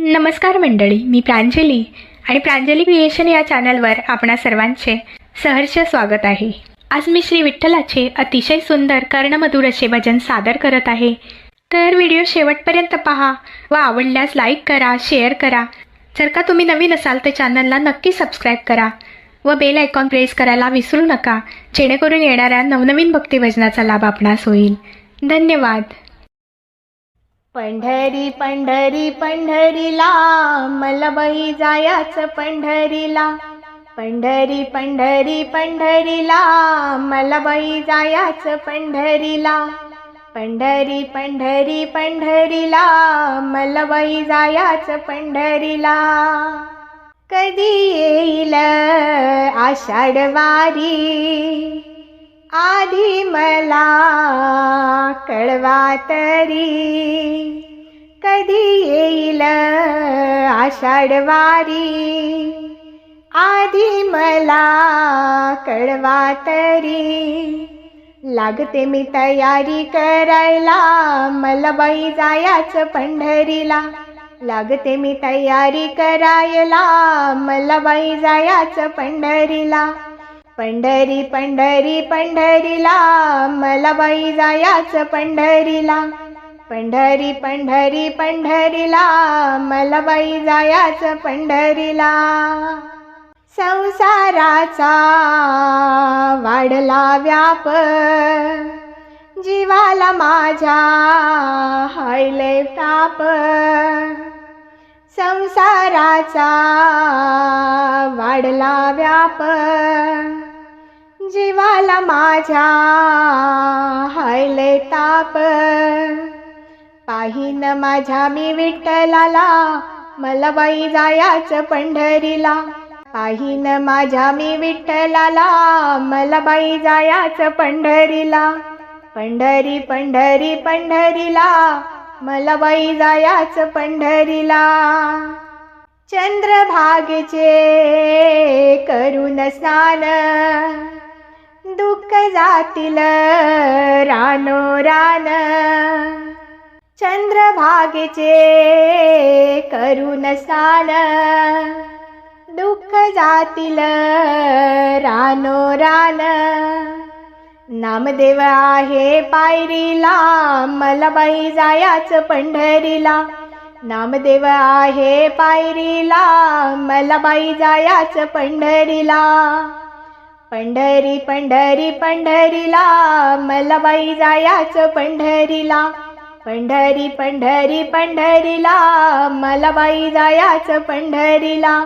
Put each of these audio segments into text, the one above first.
नमस्कार मंडळी, मी प्रांजली आणि प्रांजली क्रिएशन या चॅनलवर आपणा सर्वांचे सहर्ष स्वागत आहे। आज मी श्री विठ्ठलाचे अतिशय सुंदर कर्णमधुर असे भजन सादर करत आहे। तर व्हिडिओ शेवटपर्यंत पहा व आवडल्यास लाईक करा, शेअर करा। जर का तुम्ही नवीन असाल तर चॅनलला नक्की सबस्क्राईब करा व बेल आयकॉन प्रेस करायला विसरू नका, जेणेकरून येणाऱ्या नवनवीन भक्ती भजनाचा लाभ आपणास होईल। धन्यवाद। पंढरी पंढरी पंढरीला मला बाई जायाचं पंढरीला। पंढरी पंढरी पंढरीला मला बाई जायाचं पंढरीला। पंढरी पंढरी पंढरीला मला बाई जायाचं पंढरीला। कधी येईल आषाढ वारी, आधी मला कळवा तरी। कधी येईल आषाढ वारी, आधी मला कळवा तरी। लागते मी तयारी करायला, मला बाई जायाचं पंढरीला। लागते मी तयारी करायला, मला बाई जायाचं पंढरीला। पंढरी पंढरी पंढरीला मला बाई जायाचं पंढरीला। पंढरी पंढरी पंढरीला मला बाई जायाचं पंढरीला। संसाराचा वाढला व्याप, जीवाला माझ्या हायले ताप। संसाराचा वाढला व्याप, जीवाला माझ्या हायले ताप। पाहीन माझ्या मी विठ्ठलाला, मला बाई जायाचं पंढरीला। पाहीन माझ्या मी विठ्ठलाला, मला बाई जायाचं पंढरीला। पंढरी पंढरी पंढरीला मला बाई जायाचं पंढरीला। चंद्रभागेचे करून स्नान, दुःख जातील रानोरान। चंद्रभागेचे करून स्नान, दुःख जातील रानोरान। नामदेव आहे पायरीला, मला बाई जायाचं पंढरीला। नामदेव आहे पायरीला, मला बाई जायाचं पंढरीला। पंढरी पंढरी पंढरीला मला बाई जायाचं पंढरीला। पंढरी पंढरी पंढरीला मला बाई जायाचं पंढरीला।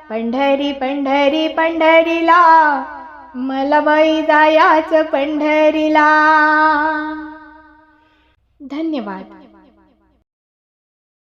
पंढरी पंढरी पंढरीला मला बाई जायाचं पंढरीला। धन्यवाद।